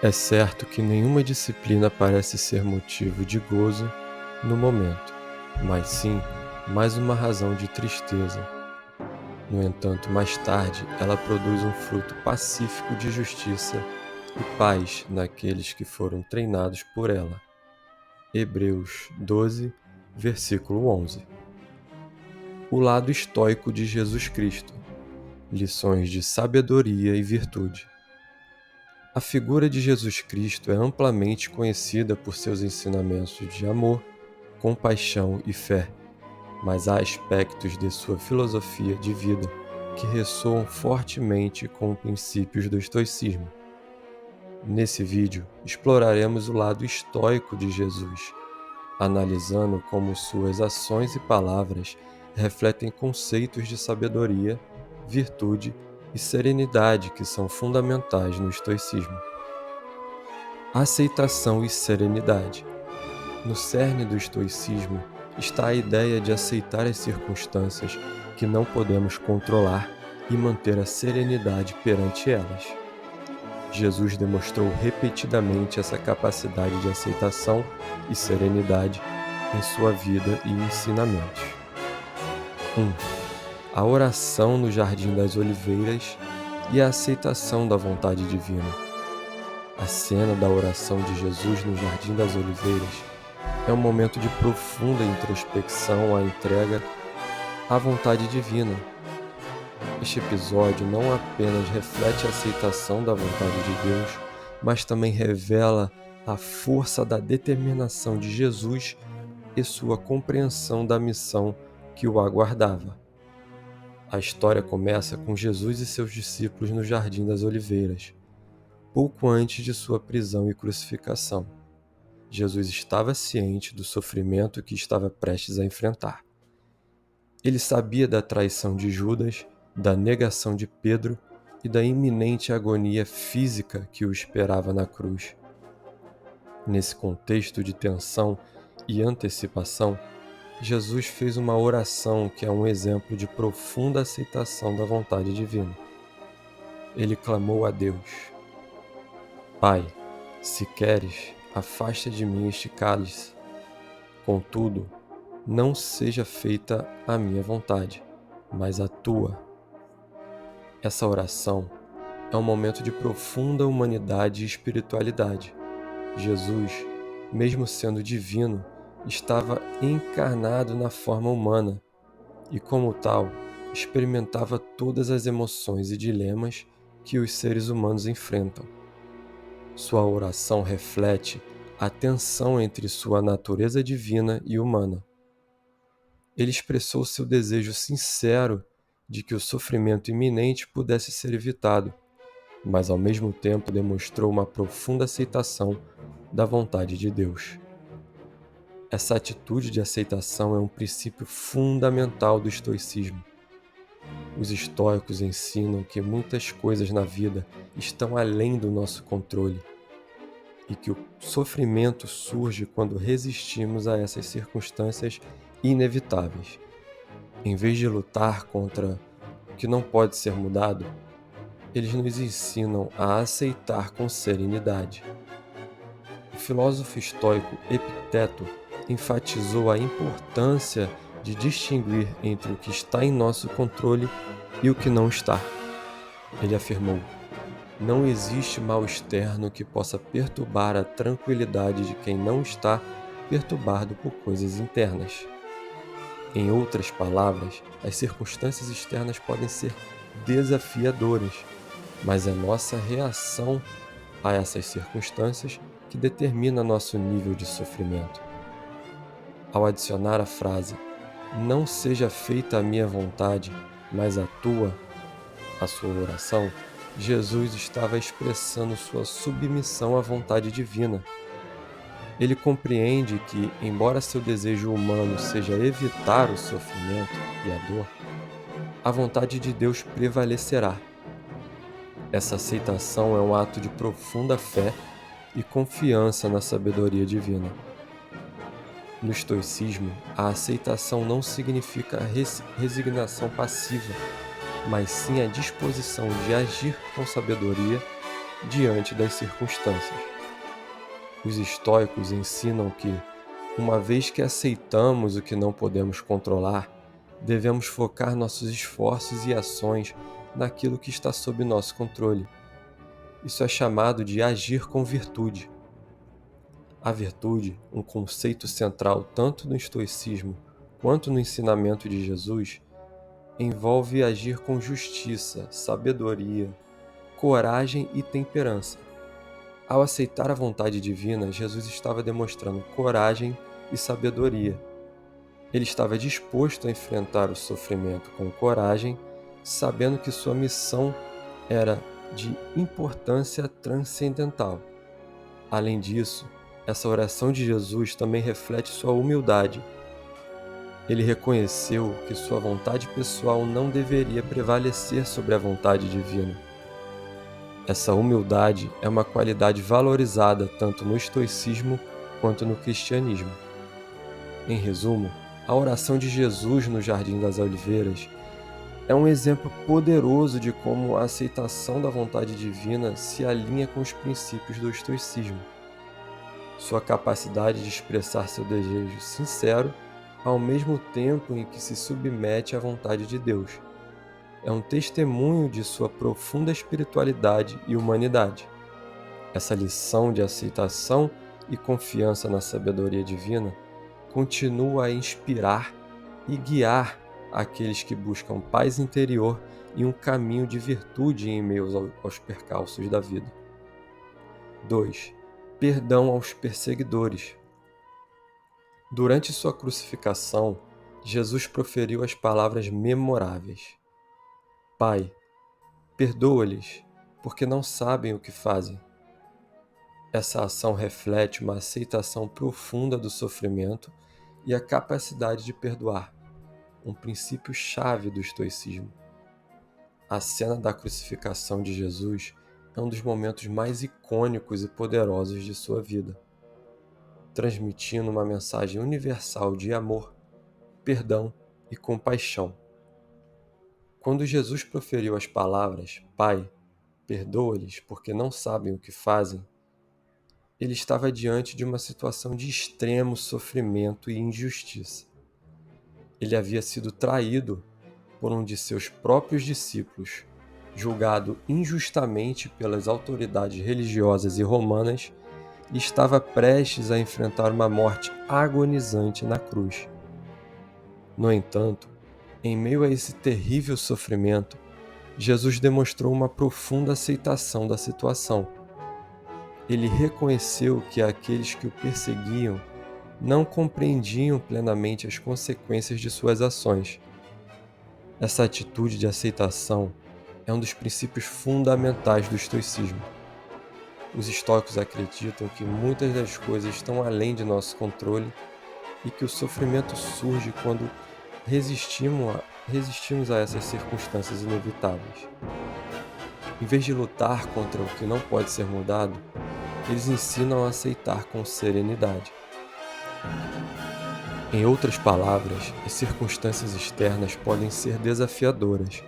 É certo que nenhuma disciplina parece ser motivo de gozo no momento, mas sim mais uma razão de tristeza. No entanto, mais tarde, ela produz um fruto pacífico de justiça e paz naqueles que foram treinados por ela. Hebreus 12, versículo 11. O lado estoico de Jesus Cristo. Lições de sabedoria e virtude. A figura de Jesus Cristo é amplamente conhecida por seus ensinamentos de amor, compaixão e fé, mas há aspectos de sua filosofia de vida que ressoam fortemente com os princípios do estoicismo. Nesse vídeo, exploraremos o lado estoico de Jesus, analisando como suas ações e palavras refletem conceitos de sabedoria, virtude e serenidade que são fundamentais no estoicismo. Aceitação e serenidade. No cerne do estoicismo está a ideia de aceitar as circunstâncias que não podemos controlar e manter a serenidade perante elas. Jesus demonstrou repetidamente essa capacidade de aceitação e serenidade em sua vida e ensinamentos. 1. A oração no Jardim das Oliveiras e a aceitação da vontade divina. A cena da oração de Jesus no Jardim das Oliveiras é um momento de profunda introspecção à entrega à vontade divina. Este episódio não apenas reflete a aceitação da vontade de Deus, mas também revela a força da determinação de Jesus e sua compreensão da missão que o aguardava. A história começa com Jesus e seus discípulos no Jardim das Oliveiras, pouco antes de sua prisão e crucificação. Jesus estava ciente do sofrimento que estava prestes a enfrentar. Ele sabia da traição de Judas, da negação de Pedro e da iminente agonia física que o esperava na cruz. Nesse contexto de tensão e antecipação, Jesus fez uma oração que é um exemplo de profunda aceitação da vontade divina. Ele clamou a Deus: Pai, se queres, afasta de mim este cálice. Contudo, não seja feita a minha vontade, mas a tua. Essa oração é um momento de profunda humanidade e espiritualidade. Jesus, mesmo sendo divino, estava encarnado na forma humana e, como tal, experimentava todas as emoções e dilemas que os seres humanos enfrentam. Sua oração reflete a tensão entre sua natureza divina e humana. Ele expressou seu desejo sincero de que o sofrimento iminente pudesse ser evitado, mas ao mesmo tempo demonstrou uma profunda aceitação da vontade de Deus. Essa atitude de aceitação é um princípio fundamental do estoicismo. Os estoicos ensinam que muitas coisas na vida estão além do nosso controle e que o sofrimento surge quando resistimos a essas circunstâncias inevitáveis. Em vez de lutar contra o que não pode ser mudado, eles nos ensinam a aceitar com serenidade. O filósofo estoico Epicteto enfatizou a importância de distinguir entre o que está em nosso controle e o que não está. Ele afirmou: não existe mal externo que possa perturbar a tranquilidade de quem não está perturbado por coisas internas. Em outras palavras, as circunstâncias externas podem ser desafiadoras, mas é nossa reação a essas circunstâncias que determina nosso nível de sofrimento. Ao adicionar a frase "não seja feita a minha vontade, mas a tua", à sua oração, Jesus estava expressando sua submissão à vontade divina. Ele compreende que, embora seu desejo humano seja evitar o sofrimento e a dor, a vontade de Deus prevalecerá. Essa aceitação é um ato de profunda fé e confiança na sabedoria divina. No estoicismo, a aceitação não significa resignação passiva, mas sim a disposição de agir com sabedoria diante das circunstâncias. Os estoicos ensinam que, uma vez que aceitamos o que não podemos controlar, devemos focar nossos esforços e ações naquilo que está sob nosso controle. Isso é chamado de agir com virtude. A virtude, um conceito central tanto no estoicismo quanto no ensinamento de Jesus, envolve agir com justiça, sabedoria, coragem e temperança. Ao aceitar a vontade divina, Jesus estava demonstrando coragem e sabedoria. Ele estava disposto a enfrentar o sofrimento com coragem, sabendo que sua missão era de importância transcendental. Além disso, essa oração de Jesus também reflete sua humildade. Ele reconheceu que sua vontade pessoal não deveria prevalecer sobre a vontade divina. Essa humildade é uma qualidade valorizada tanto no estoicismo quanto no cristianismo. Em resumo, a oração de Jesus no Jardim das Oliveiras é um exemplo poderoso de como a aceitação da vontade divina se alinha com os princípios do estoicismo. Sua capacidade de expressar seu desejo sincero, ao mesmo tempo em que se submete à vontade de Deus. É um testemunho de sua profunda espiritualidade e humanidade. Essa lição de aceitação e confiança na sabedoria divina continua a inspirar e guiar aqueles que buscam paz interior e um caminho de virtude em meio aos percalços da vida. 2. Perdão aos perseguidores. Durante sua crucificação, Jesus proferiu as palavras memoráveis: Pai, perdoa-lhes, porque não sabem o que fazem. Essa ação reflete uma aceitação profunda do sofrimento e a capacidade de perdoar, um princípio-chave do estoicismo. A cena da crucificação de Jesus é um dos momentos mais icônicos e poderosos de sua vida, transmitindo uma mensagem universal de amor, perdão e compaixão. Quando Jesus proferiu as palavras, Pai, perdoa-lhes porque não sabem o que fazem, ele estava diante de uma situação de extremo sofrimento e injustiça. Ele havia sido traído por um de seus próprios discípulos, julgado injustamente pelas autoridades religiosas e romanas, e estava prestes a enfrentar uma morte agonizante na cruz. No entanto, em meio a esse terrível sofrimento, Jesus demonstrou uma profunda aceitação da situação. Ele reconheceu que aqueles que o perseguiam não compreendiam plenamente as consequências de suas ações. Essa atitude de aceitação é um dos princípios fundamentais do estoicismo. Os estoicos acreditam que muitas das coisas estão além de nosso controle e que o sofrimento surge quando resistimos a essas circunstâncias inevitáveis. Em vez de lutar contra o que não pode ser mudado, eles ensinam a aceitar com serenidade. Em outras palavras, as circunstâncias externas podem ser desafiadoras,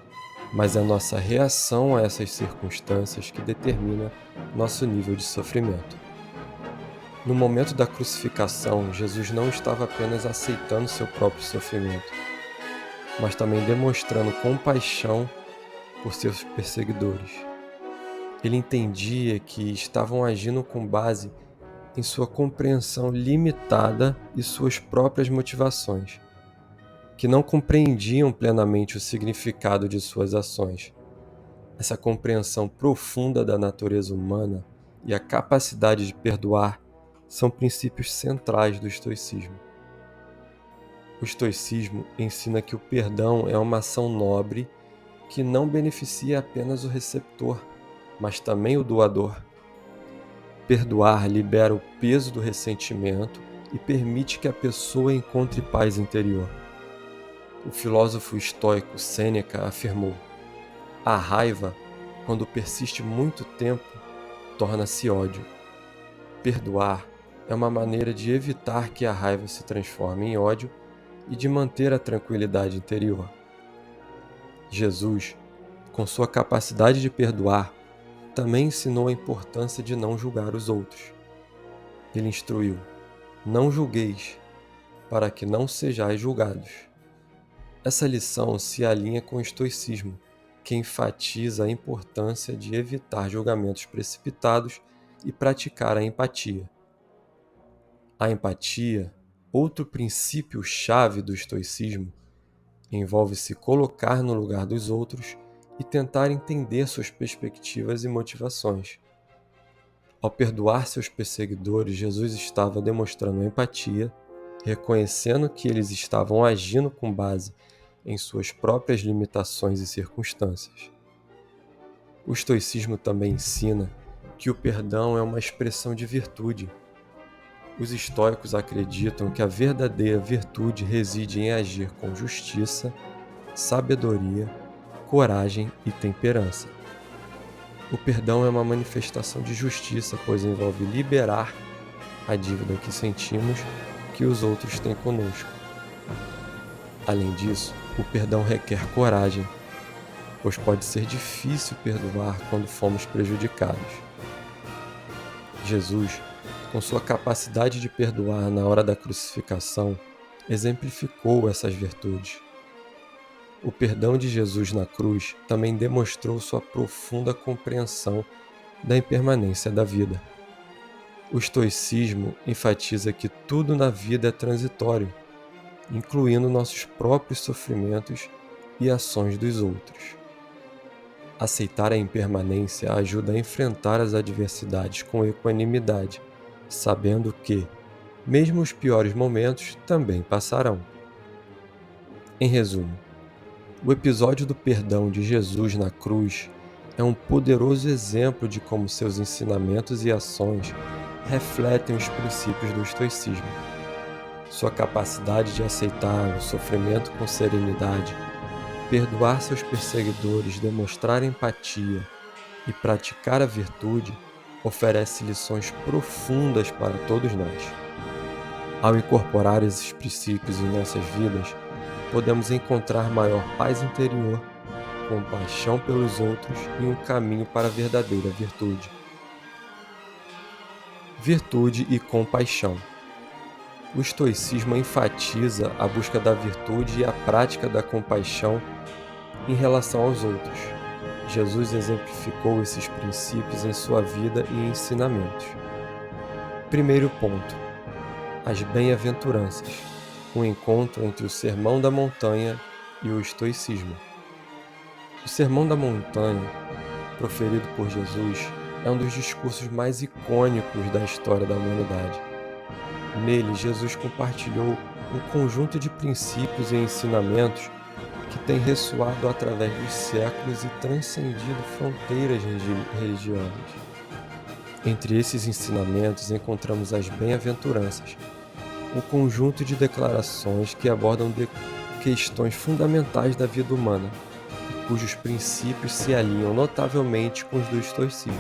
mas é a nossa reação a essas circunstâncias que determina nosso nível de sofrimento. No momento da crucificação, Jesus não estava apenas aceitando seu próprio sofrimento, mas também demonstrando compaixão por seus perseguidores. Ele entendia que estavam agindo com base em sua compreensão limitada e suas próprias motivações, que não compreendiam plenamente o significado de suas ações. Essa compreensão profunda da natureza humana e a capacidade de perdoar são princípios centrais do estoicismo. O estoicismo ensina que o perdão é uma ação nobre que não beneficia apenas o receptor, mas também o doador. Perdoar libera o peso do ressentimento e permite que a pessoa encontre paz interior. O filósofo estoico Sêneca afirmou: a raiva, quando persiste muito tempo, torna-se ódio. Perdoar é uma maneira de evitar que a raiva se transforme em ódio e de manter a tranquilidade interior. Jesus, com sua capacidade de perdoar, também ensinou a importância de não julgar os outros. Ele instruiu: não julgueis, para que não sejais julgados. Essa lição se alinha com o estoicismo, que enfatiza a importância de evitar julgamentos precipitados e praticar a empatia. A empatia, outro princípio-chave do estoicismo, envolve se colocar no lugar dos outros e tentar entender suas perspectivas e motivações. Ao perdoar seus perseguidores, Jesus estava demonstrando empatia, reconhecendo que eles estavam agindo com base em suas próprias limitações e circunstâncias. O estoicismo também ensina que o perdão é uma expressão de virtude. Os estoicos acreditam que a verdadeira virtude reside em agir com justiça, sabedoria, coragem e temperança. O perdão é uma manifestação de justiça, pois envolve liberar a dívida que sentimos que os outros têm conosco. Além disso, o perdão requer coragem, pois pode ser difícil perdoar quando fomos prejudicados. Jesus, com sua capacidade de perdoar na hora da crucificação, exemplificou essas virtudes. O perdão de Jesus na cruz também demonstrou sua profunda compreensão da impermanência da vida. O estoicismo enfatiza que tudo na vida é transitório, incluindo nossos próprios sofrimentos e ações dos outros. Aceitar a impermanência ajuda a enfrentar as adversidades com equanimidade, sabendo que, mesmo os piores momentos, também passarão. Em resumo, o episódio do perdão de Jesus na cruz é um poderoso exemplo de como seus ensinamentos e ações refletem os princípios do estoicismo. Sua capacidade de aceitar o sofrimento com serenidade, perdoar seus perseguidores, demonstrar empatia e praticar a virtude oferece lições profundas para todos nós. Ao incorporar esses princípios em nossas vidas, podemos encontrar maior paz interior, compaixão pelos outros e um caminho para a verdadeira virtude. Virtude e compaixão. O estoicismo enfatiza a busca da virtude e a prática da compaixão em relação aos outros. Jesus exemplificou esses princípios em sua vida e ensinamentos. Primeiro ponto: as bem-aventuranças. Um encontro entre o Sermão da Montanha e o estoicismo. O Sermão da Montanha, proferido por Jesus, é um dos discursos mais icônicos da história da humanidade. Nele, Jesus compartilhou um conjunto de princípios e ensinamentos que tem ressoado através dos séculos e transcendido fronteiras religiosas. Entre esses ensinamentos encontramos as bem-aventuranças, um conjunto de declarações que abordam questões fundamentais da vida humana, cujos princípios se alinham notavelmente com os do estoicismo.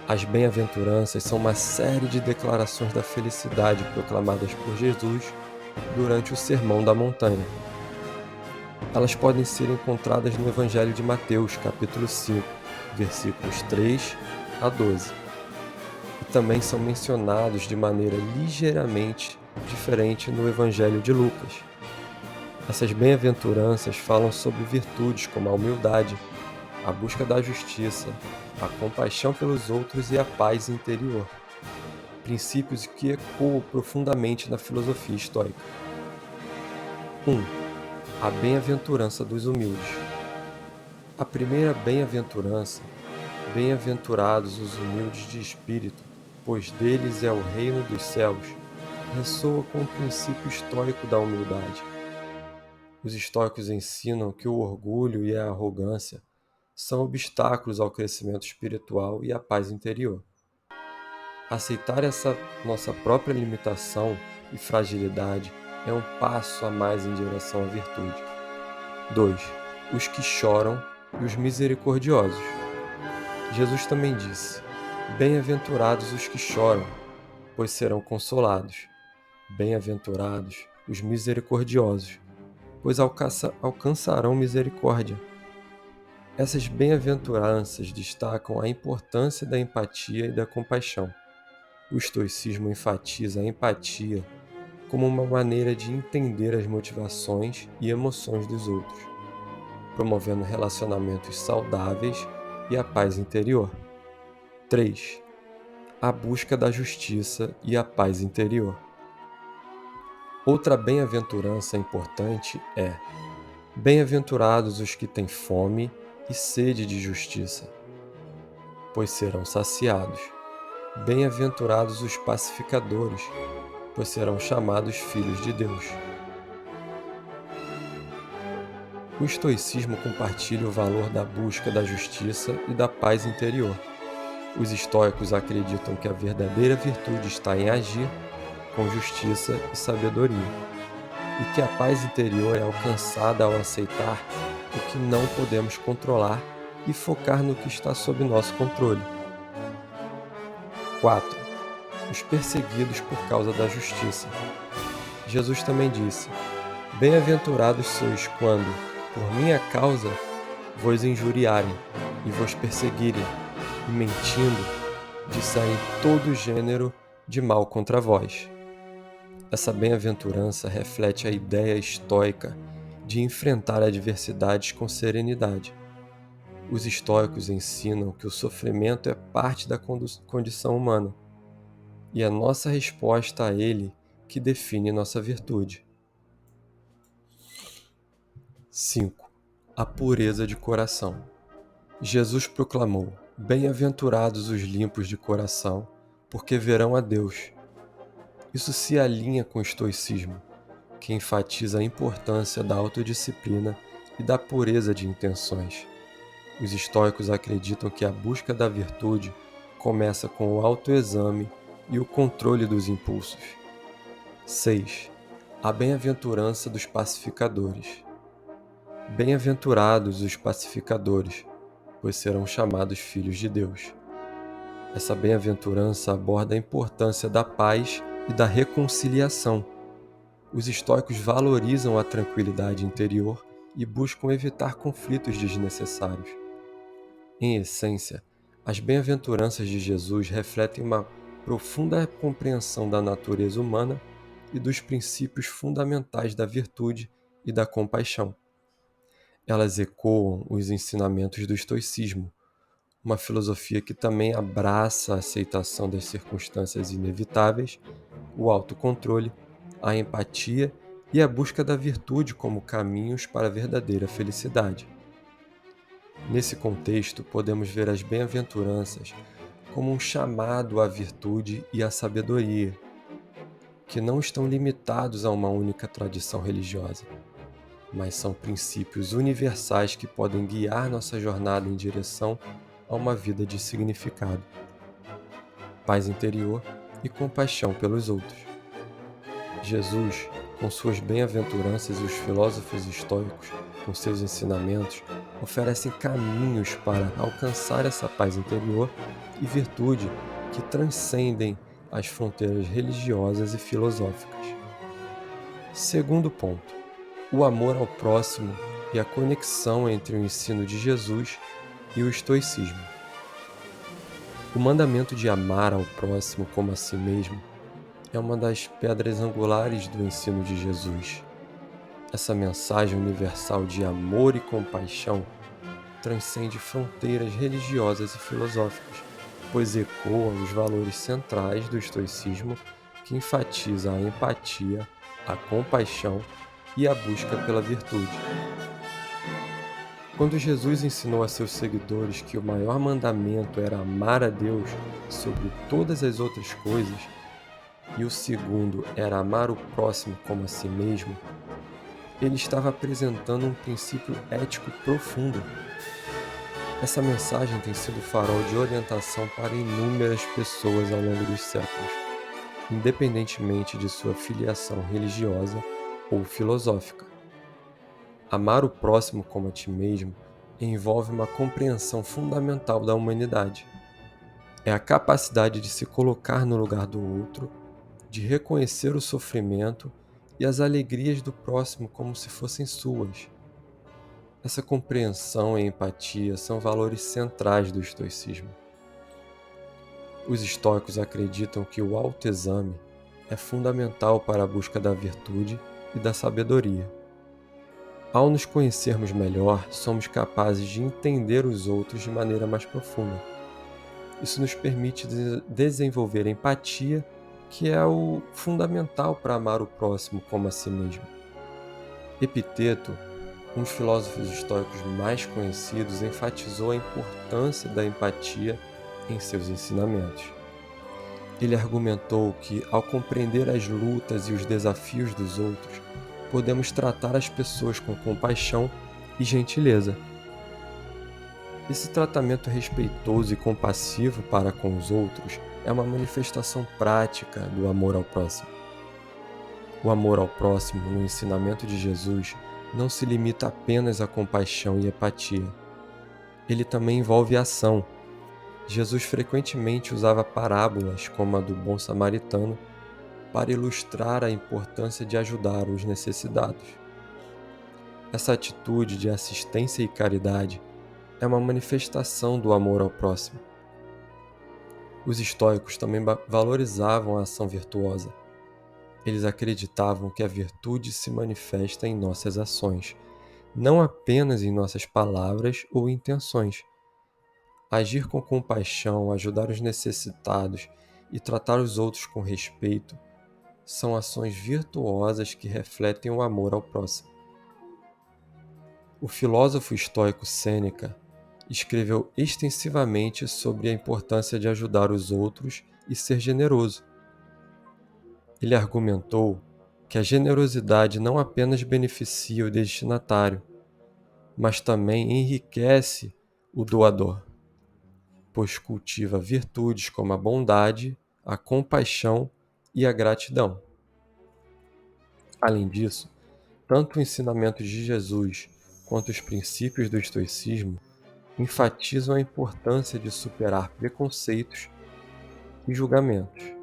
As bem-aventuranças são uma série de declarações da felicidade proclamadas por Jesus durante o Sermão da Montanha. Elas podem ser encontradas no Evangelho de Mateus, capítulo 5, versículos 3 a 12. E também são mencionados de maneira ligeiramente diferente no Evangelho de Lucas. Essas bem-aventuranças falam sobre virtudes como a humildade, a busca da justiça, a compaixão pelos outros e a paz interior. Princípios que ecoam profundamente na filosofia estoica. 1. A bem-aventurança dos humildes. A primeira bem-aventurança: bem-aventurados os humildes de espírito, pois deles é o reino dos céus, ressoa com o princípio estoico da humildade. Os estoicos ensinam que o orgulho e a arrogância são obstáculos ao crescimento espiritual e à paz interior. Aceitar essa nossa própria limitação e fragilidade é um passo a mais em direção à virtude. 2. Os que choram e os misericordiosos. Jesus também disse: bem-aventurados os que choram, pois serão consolados. Bem-aventurados os misericordiosos, pois alcançarão misericórdia. Essas bem-aventuranças destacam a importância da empatia e da compaixão. O estoicismo enfatiza a empatia como uma maneira de entender as motivações e emoções dos outros, promovendo relacionamentos saudáveis e a paz interior. 3. A busca da justiça e a paz interior. Outra bem-aventurança importante é: bem-aventurados os que têm fome e sede de justiça, pois serão saciados. Bem-aventurados os pacificadores, pois serão chamados filhos de Deus. O estoicismo compartilha o valor da busca da justiça e da paz interior. Os estoicos acreditam que a verdadeira virtude está em agir com justiça e sabedoria, e que a paz interior é alcançada ao aceitar o que não podemos controlar e focar no que está sob nosso controle. 4. Os perseguidos por causa da justiça. Jesus também disse: Bem-aventurados sois quando, por minha causa, vos injuriarem e vos perseguirem, e mentindo, disserem todo gênero de mal contra vós. Essa bem-aventurança reflete a ideia estoica de enfrentar adversidades com serenidade. Os estoicos ensinam que o sofrimento é parte da condição humana, e é nossa resposta a ele que define nossa virtude. 5. A pureza de coração. Jesus proclamou: Bem-aventurados os limpos de coração, porque verão a Deus. Isso se alinha com o estoicismo, que enfatiza a importância da autodisciplina e da pureza de intenções. Os estoicos acreditam que a busca da virtude começa com o autoexame e o controle dos impulsos. 6. A bem-aventurança dos pacificadores. Bem-aventurados os pacificadores, pois serão chamados filhos de Deus. Essa bem-aventurança aborda a importância da paz e da reconciliação. Os estoicos valorizam a tranquilidade interior e buscam evitar conflitos desnecessários. Em essência, as bem-aventuranças de Jesus refletem uma profunda compreensão da natureza humana e dos princípios fundamentais da virtude e da compaixão. Elas ecoam os ensinamentos do estoicismo, uma filosofia que também abraça a aceitação das circunstâncias inevitáveis, o autocontrole, a empatia e a busca da virtude como caminhos para a verdadeira felicidade. Nesse contexto, podemos ver as bem-aventuranças como um chamado à virtude e à sabedoria, que não estão limitados a uma única tradição religiosa, mas são princípios universais que podem guiar nossa jornada em direção a uma vida de significado, paz interior e compaixão pelos outros. Jesus, com suas bem-aventuranças, e os filósofos estoicos, com seus ensinamentos, oferecem caminhos para alcançar essa paz interior e virtude que transcendem as fronteiras religiosas e filosóficas. Segundo ponto: o amor ao próximo e a conexão entre o ensino de Jesus e o estoicismo. O mandamento de amar ao próximo como a si mesmo é uma das pedras angulares do ensino de Jesus. Essa mensagem universal de amor e compaixão transcende fronteiras religiosas e filosóficas, pois ecoa os valores centrais do estoicismo, que enfatiza a empatia, a compaixão e a busca pela virtude. Quando Jesus ensinou a seus seguidores que o maior mandamento era amar a Deus sobre todas as outras coisas, e o segundo era amar o próximo como a si mesmo, ele estava apresentando um princípio ético profundo. Essa mensagem tem sido farol de orientação para inúmeras pessoas ao longo dos séculos, independentemente de sua filiação religiosa ou filosófica. Amar o próximo como a ti mesmo envolve uma compreensão fundamental da humanidade. É a capacidade de se colocar no lugar do outro, de reconhecer o sofrimento e as alegrias do próximo como se fossem suas. Essa compreensão e empatia são valores centrais do estoicismo. Os estoicos acreditam que o autoexame é fundamental para a busca da virtude e da sabedoria. Ao nos conhecermos melhor, somos capazes de entender os outros de maneira mais profunda. Isso nos permite desenvolver empatia, que é o fundamental para amar o próximo como a si mesmo. Epiteto, um dos filósofos estoicos mais conhecidos, enfatizou a importância da empatia em seus ensinamentos. Ele argumentou que, ao compreender as lutas e os desafios dos outros, podemos tratar as pessoas com compaixão e gentileza. Esse tratamento respeitoso e compassivo para com os outros é uma manifestação prática do amor ao próximo. O amor ao próximo, no ensinamento de Jesus, não se limita apenas à compaixão e empatia. Ele também envolve ação. Jesus frequentemente usava parábolas, como a do bom samaritano, para ilustrar a importância de ajudar os necessitados. Essa atitude de assistência e caridade é uma manifestação do amor ao próximo. Os estoicos também valorizavam a ação virtuosa. Eles acreditavam que a virtude se manifesta em nossas ações, não apenas em nossas palavras ou intenções. Agir com compaixão, ajudar os necessitados e tratar os outros com respeito são ações virtuosas que refletem o amor ao próximo. O filósofo estoico Sêneca escreveu extensivamente sobre a importância de ajudar os outros e ser generoso. Ele argumentou que a generosidade não apenas beneficia o destinatário, mas também enriquece o doador, pois cultiva virtudes como a bondade, a compaixão e a gratidão. Além disso, tanto o ensinamento de Jesus quanto os princípios do estoicismo enfatizam a importância de superar preconceitos e julgamentos.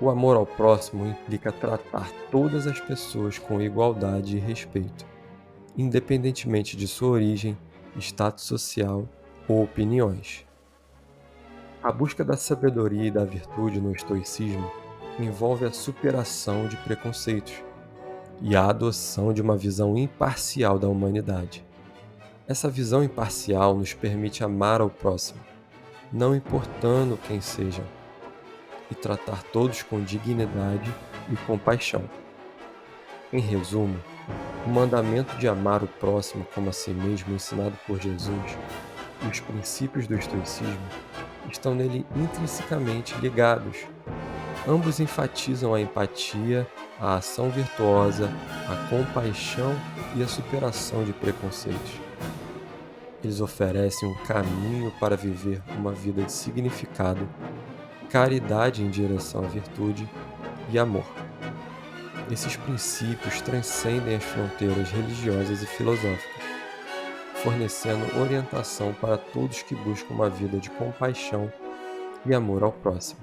O amor ao próximo implica tratar todas as pessoas com igualdade e respeito, independentemente de sua origem, status social ou opiniões. A busca da sabedoria e da virtude no estoicismo envolve a superação de preconceitos e a adoção de uma visão imparcial da humanidade. Essa visão imparcial nos permite amar ao próximo, não importando quem sejam, e tratar todos com dignidade e compaixão. Em resumo, o mandamento de amar o próximo como a si mesmo ensinado por Jesus e os princípios do estoicismo estão nele intrinsecamente ligados. Ambos enfatizam a empatia, a ação virtuosa, a compaixão e a superação de preconceitos. Eles oferecem um caminho para viver uma vida de significado, caridade em direção à virtude e amor. Esses princípios transcendem as fronteiras religiosas e filosóficas, fornecendo orientação para todos que buscam uma vida de compaixão e amor ao próximo.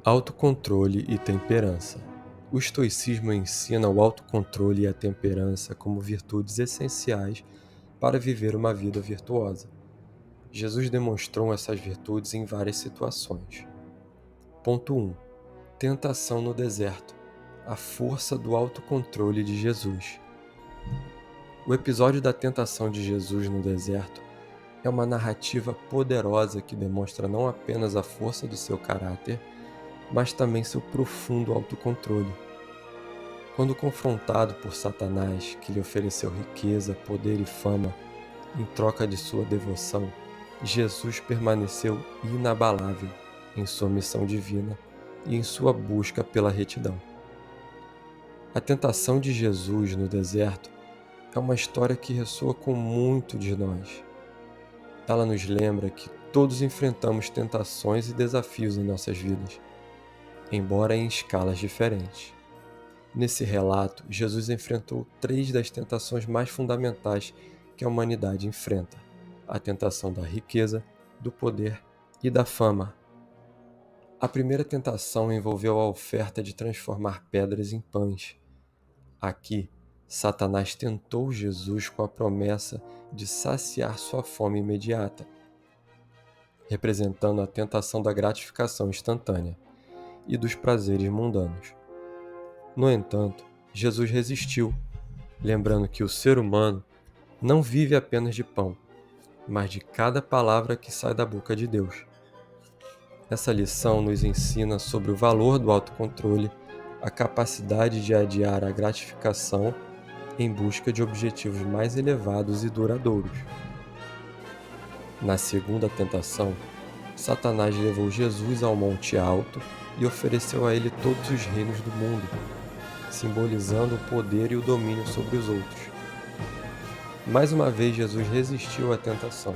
Autocontrole e temperança. O estoicismo ensina o autocontrole e a temperança como virtudes essenciais para viver uma vida virtuosa. Jesus demonstrou essas virtudes em várias situações. Ponto 1. Tentação no deserto. A força do autocontrole de Jesus. O episódio da tentação de Jesus no deserto é uma narrativa poderosa que demonstra não apenas a força do seu caráter, mas também seu profundo autocontrole. Quando confrontado por Satanás, que lhe ofereceu riqueza, poder e fama em troca de sua devoção, Jesus permaneceu inabalável em sua missão divina e em sua busca pela retidão. A tentação de Jesus no deserto é uma história que ressoa com muito de nós. Ela nos lembra que todos enfrentamos tentações e desafios em nossas vidas, embora em escalas diferentes. Nesse relato, Jesus enfrentou 3 das tentações mais fundamentais que a humanidade enfrenta: a tentação da riqueza, do poder e da fama. A primeira tentação envolveu a oferta de transformar pedras em pães. Aqui, Satanás tentou Jesus com a promessa de saciar sua fome imediata, representando a tentação da gratificação instantânea e dos prazeres mundanos. No entanto, Jesus resistiu, lembrando que o ser humano não vive apenas de pão, mas de cada palavra que sai da boca de Deus. Essa lição nos ensina sobre o valor do autocontrole, a capacidade de adiar a gratificação em busca de objetivos mais elevados e duradouros. Na segunda tentação, Satanás levou Jesus ao monte alto e ofereceu a ele todos os reinos do mundo, simbolizando o poder e o domínio sobre os outros. Mais uma vez, Jesus resistiu à tentação,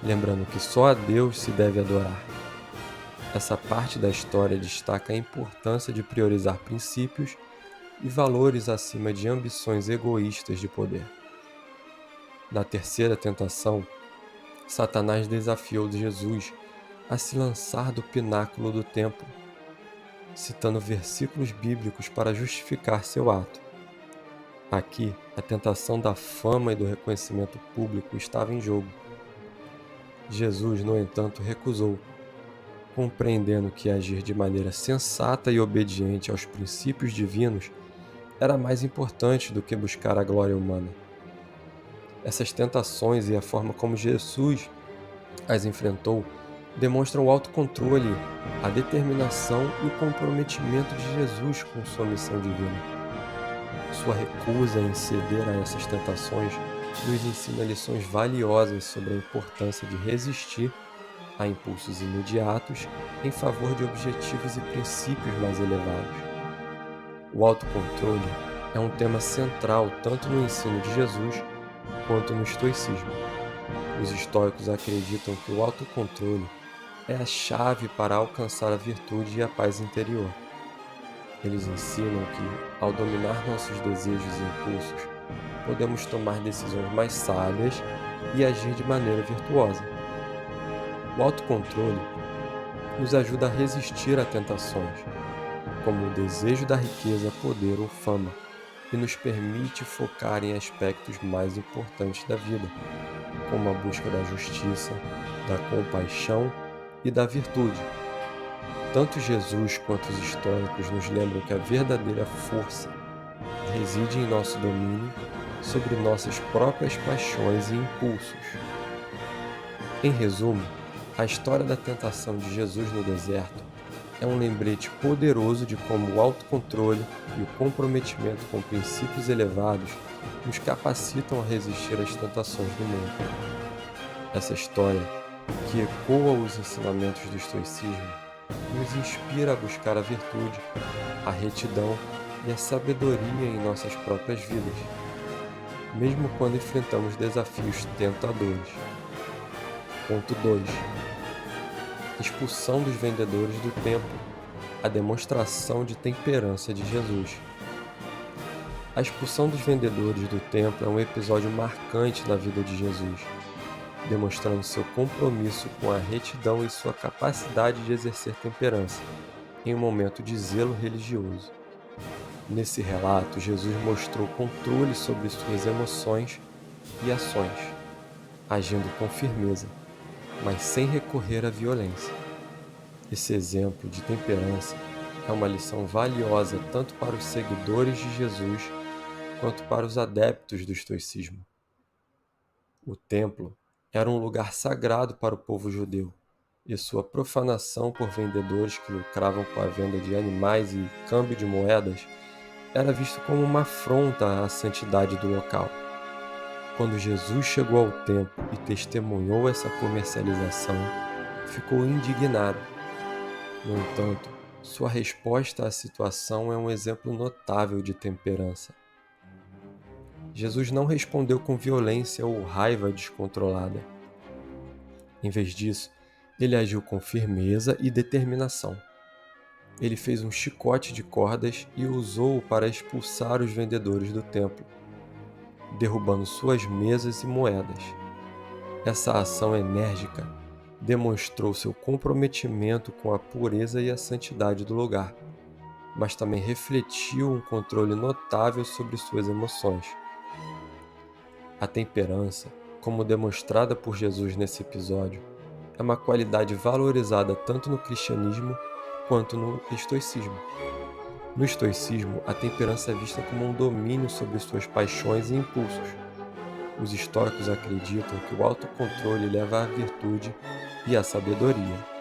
lembrando que só a Deus se deve adorar. Essa parte da história destaca a importância de priorizar princípios e valores acima de ambições egoístas de poder. Na terceira tentação, Satanás desafiou Jesus a se lançar do pináculo do templo, citando versículos bíblicos para justificar seu ato. Aqui, a tentação da fama e do reconhecimento público estava em jogo. Jesus, no entanto, recusou, compreendendo que agir de maneira sensata e obediente aos princípios divinos era mais importante do que buscar a glória humana. Essas tentações e a forma como Jesus as enfrentou demonstram o autocontrole, a determinação e o comprometimento de Jesus com sua missão divina. Sua recusa em ceder a essas tentações nos ensina lições valiosas sobre a importância de resistir a impulsos imediatos em favor de objetivos e princípios mais elevados. O autocontrole é um tema central tanto no ensino de Jesus quanto no estoicismo. Os estoicos acreditam que o autocontrole é a chave para alcançar a virtude e a paz interior. Eles ensinam que, ao dominar nossos desejos e impulsos, podemos tomar decisões mais sábias e agir de maneira virtuosa. O autocontrole nos ajuda a resistir a tentações, como o desejo da riqueza, poder ou fama, e nos permite focar em aspectos mais importantes da vida, como a busca da justiça, da compaixão e da virtude. Tanto Jesus quanto os estoicos nos lembram que a verdadeira força reside em nosso domínio sobre nossas próprias paixões e impulsos. Em resumo, a história da tentação de Jesus no deserto é um lembrete poderoso de como o autocontrole e o comprometimento com princípios elevados nos capacitam a resistir às tentações do mundo. Essa história, que ecoa os ensinamentos do estoicismo, nos inspira a buscar a virtude, a retidão e a sabedoria em nossas próprias vidas, mesmo quando enfrentamos desafios tentadores. Ponto 2. Expulsão dos vendedores do templo, a demonstração de temperança de Jesus. A expulsão dos vendedores do templo é um episódio marcante na vida de Jesus, demonstrando seu compromisso com a retidão e sua capacidade de exercer temperança em um momento de zelo religioso. Nesse relato, Jesus mostrou controle sobre suas emoções e ações, agindo com firmeza, mas sem recorrer à violência. Esse exemplo de temperança é uma lição valiosa tanto para os seguidores de Jesus quanto para os adeptos do estoicismo. O templo era um lugar sagrado para o povo judeu, e sua profanação por vendedores que lucravam com a venda de animais e câmbio de moedas era visto como uma afronta à santidade do local. Quando Jesus chegou ao templo e testemunhou essa comercialização, ficou indignado. No entanto, sua resposta à situação é um exemplo notável de temperança. Jesus não respondeu com violência ou raiva descontrolada. Em vez disso, ele agiu com firmeza e determinação. Ele fez um chicote de cordas e o usou para expulsar os vendedores do templo, derrubando suas mesas e moedas. Essa ação enérgica demonstrou seu comprometimento com a pureza e a santidade do lugar. mas também refletiu um controle notável sobre suas emoções. A temperança, como demonstrada por Jesus nesse episódio, é uma qualidade valorizada tanto no cristianismo quanto no estoicismo. No estoicismo, a temperança é vista como um domínio sobre suas paixões e impulsos. Os estoicos acreditam que o autocontrole leva à virtude e à sabedoria.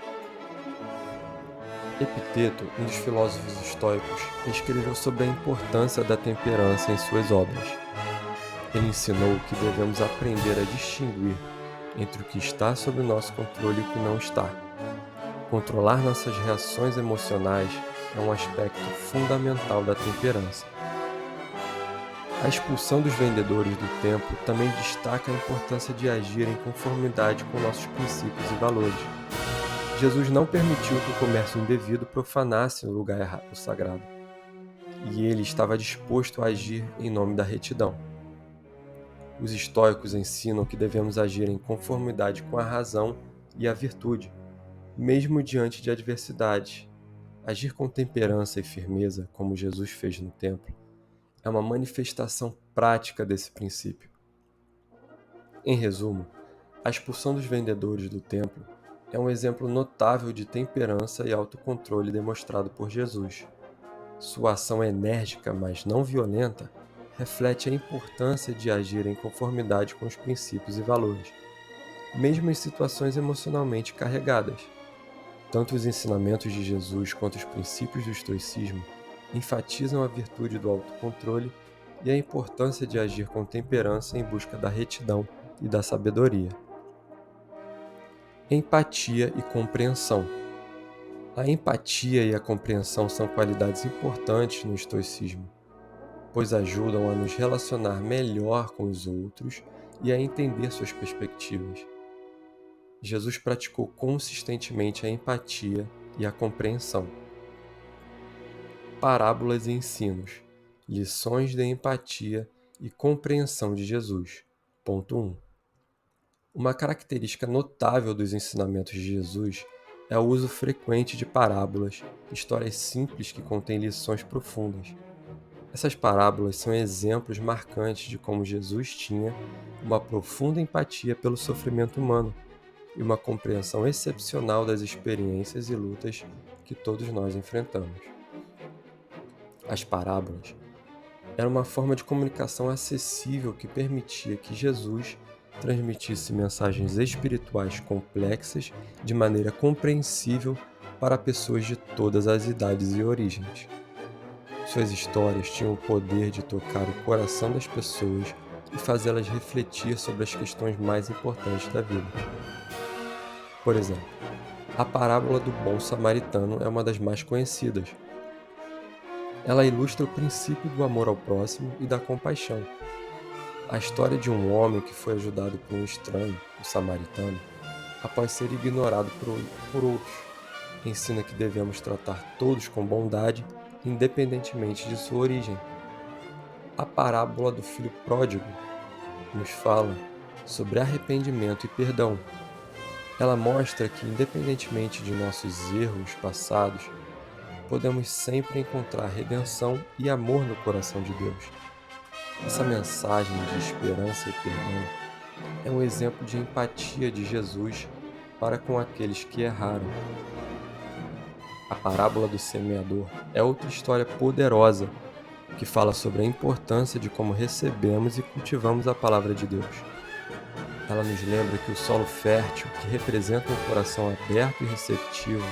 Epiteto, um dos filósofos estoicos, escreveu sobre a importância da temperança em suas obras. Ele ensinou que devemos aprender a distinguir entre o que está sob nosso controle e o que não está. Controlar nossas reações emocionais é um aspecto fundamental da temperança. A expulsão dos vendedores do templo também destaca a importância de agir em conformidade com nossos princípios e valores. Jesus não permitiu que o comércio indevido profanasse o lugar sagrado, e ele estava disposto a agir em nome da retidão. Os estoicos ensinam que devemos agir em conformidade com a razão e a virtude, mesmo diante de adversidades. Agir com temperança e firmeza, como Jesus fez no templo, é uma manifestação prática desse princípio. Em resumo, a expulsão dos vendedores do templo é um exemplo notável de temperança e autocontrole demonstrado por Jesus. Sua ação enérgica, mas não violenta, reflete a importância de agir em conformidade com os princípios e valores, mesmo em situações emocionalmente carregadas. Tanto os ensinamentos de Jesus quanto os princípios do estoicismo enfatizam a virtude do autocontrole e a importância de agir com temperança em busca da retidão e da sabedoria. Empatia e compreensão. A empatia e a compreensão são qualidades importantes no estoicismo, pois ajudam a nos relacionar melhor com os outros e a entender suas perspectivas. Jesus praticou consistentemente a empatia e a compreensão. Parábolas e ensinos. Lições de empatia e compreensão de Jesus. Ponto 1. Uma característica notável dos ensinamentos de Jesus é o uso frequente de parábolas, histórias simples que contêm lições profundas. Essas parábolas são exemplos marcantes de como Jesus tinha uma profunda empatia pelo sofrimento humano e uma compreensão excepcional das experiências e lutas que todos nós enfrentamos. As parábolas eram uma forma de comunicação acessível que permitia que Jesus transmitisse mensagens espirituais complexas de maneira compreensível para pessoas de todas as idades e origens. Suas histórias tinham o poder de tocar o coração das pessoas e fazê-las refletir sobre as questões mais importantes da vida. Por exemplo, a parábola do bom samaritano é uma das mais conhecidas. Ela ilustra o princípio do amor ao próximo e da compaixão. A história de um homem que foi ajudado por um estranho, o samaritano, após ser ignorado por outros, ensina que devemos tratar todos com bondade, independentemente de sua origem. A parábola do filho pródigo nos fala sobre arrependimento e perdão. Ela mostra que, independentemente de nossos erros passados, podemos sempre encontrar redenção e amor no coração de Deus. Essa mensagem de esperança e perdão é um exemplo de empatia de Jesus para com aqueles que erraram. A parábola do semeador é outra história poderosa que fala sobre a importância de como recebemos e cultivamos a palavra de Deus. Ela nos lembra que o solo fértil, que representa um coração aberto e receptivo,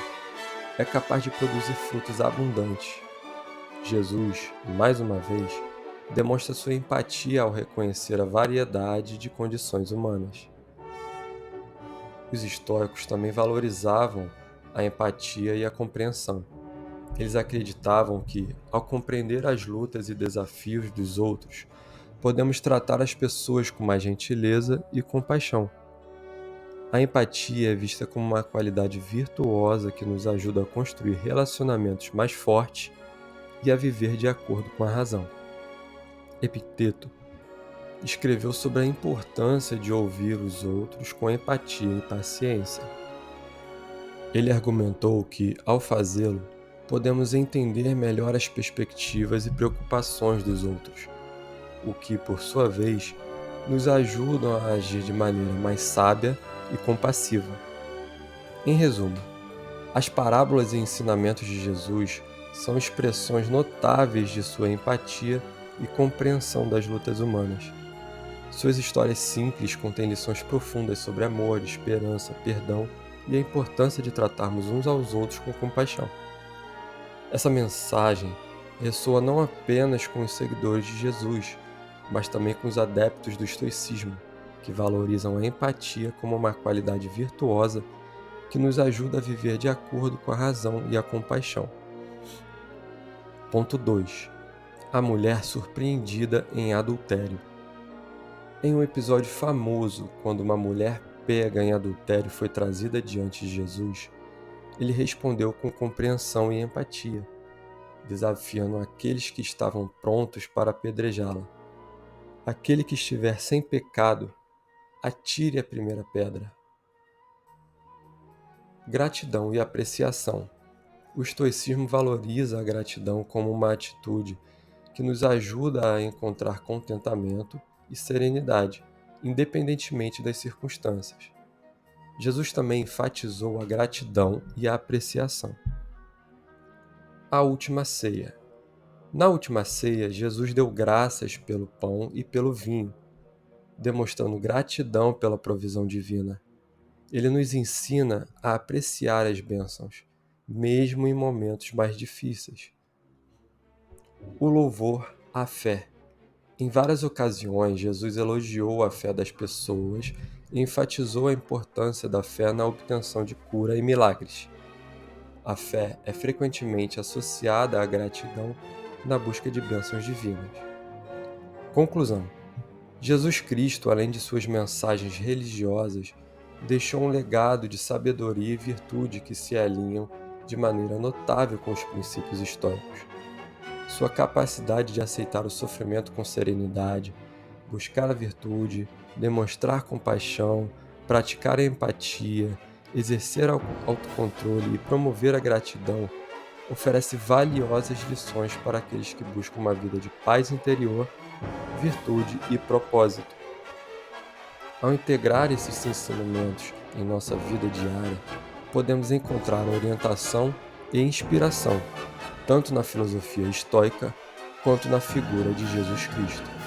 é capaz de produzir frutos abundantes. Jesus, mais uma vez, demonstra sua empatia ao reconhecer a variedade de condições humanas. Os estoicos também valorizavam a empatia e a compreensão. Eles acreditavam que, ao compreender as lutas e desafios dos outros, podemos tratar as pessoas com mais gentileza e compaixão. A empatia é vista como uma qualidade virtuosa que nos ajuda a construir relacionamentos mais fortes e a viver de acordo com a razão. Epiteto escreveu sobre a importância de ouvir os outros com empatia e paciência. Ele argumentou que, ao fazê-lo, podemos entender melhor as perspectivas e preocupações dos outros, o que, por sua vez, nos ajudam a agir de maneira mais sábia e compassiva. Em resumo, as parábolas e ensinamentos de Jesus são expressões notáveis de sua empatia e compreensão das lutas humanas. Suas histórias simples contêm lições profundas sobre amor, esperança, perdão e a importância de tratarmos uns aos outros com compaixão. Essa mensagem ressoa não apenas com os seguidores de Jesus, mas também com os adeptos do estoicismo, que valorizam a empatia como uma qualidade virtuosa que nos ajuda a viver de acordo com a razão e a compaixão. Ponto 2. A mulher surpreendida em adultério. Em um episódio famoso, quando uma mulher pega em adultério foi trazida diante de Jesus, ele respondeu com compreensão e empatia, desafiando aqueles que estavam prontos para apedrejá-la. Aquele que estiver sem pecado, atire a primeira pedra. Gratidão e apreciação. O estoicismo valoriza a gratidão como uma atitude que nos ajuda a encontrar contentamento e serenidade, independentemente das circunstâncias. Jesus também enfatizou a gratidão e a apreciação. A última ceia. Na última ceia, Jesus deu graças pelo pão e pelo vinho, demonstrando gratidão pela provisão divina. Ele nos ensina a apreciar as bênçãos, mesmo em momentos mais difíceis. O louvor à fé. Em várias ocasiões, Jesus elogiou a fé das pessoas e enfatizou a importância da fé na obtenção de cura e milagres. A fé é frequentemente associada à gratidão na busca de bênçãos divinas. Conclusão. Jesus Cristo, além de suas mensagens religiosas, deixou um legado de sabedoria e virtude que se alinham de maneira notável com os princípios estoicos. Sua capacidade de aceitar o sofrimento com serenidade, buscar a virtude, demonstrar compaixão, praticar a empatia, exercer autocontrole e promover a gratidão oferece valiosas lições para aqueles que buscam uma vida de paz interior, virtude e propósito. Ao integrar esses ensinamentos em nossa vida diária, podemos encontrar orientação e inspiração, tanto na filosofia estoica quanto na figura de Jesus Cristo.